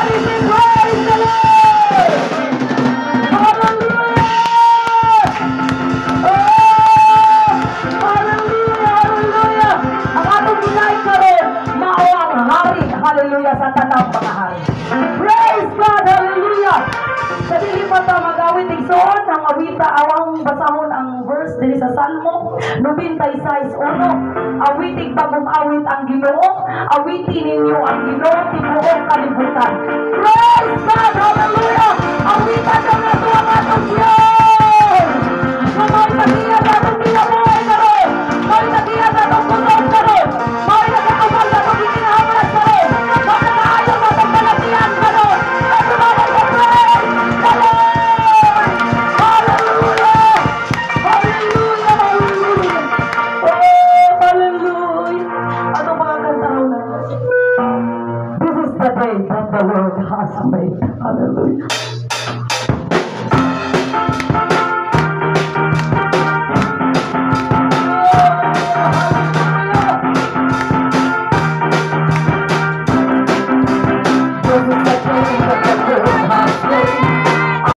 Somebody say praise the Lord! Hallelujah! Oh! Hallelujah! Hallelujah! Ang atong ginay karon mao ang hari. Hallelujah sa tanang mga hari. Praise God! Hallelujah! Sa dili pa ta magawit igsoon ang awita awang basahon ang verse dili sa Salmo 96:1. Awitig bagong awit ang Ginoo, awitin ninyo ang Ginoo tibuok kalibutan. Praise God! Hallelujah! Awitan sa nato ang atong Diyos! Mamoy tagiya sa atong ginabuhay karon! Mamoy tagiya sa atong kusog karon! Mamoy nagkakabal sa atong ginahamas karon! Mamoy nakaayon sa atong kalatian karon! At sumabay sa praise the Lord! Hallelujah! Hallelujah! Hallelujah! Oh, hallelujah! Ano mga kantaon na? This is the day that the Lord has made. Hallelujah!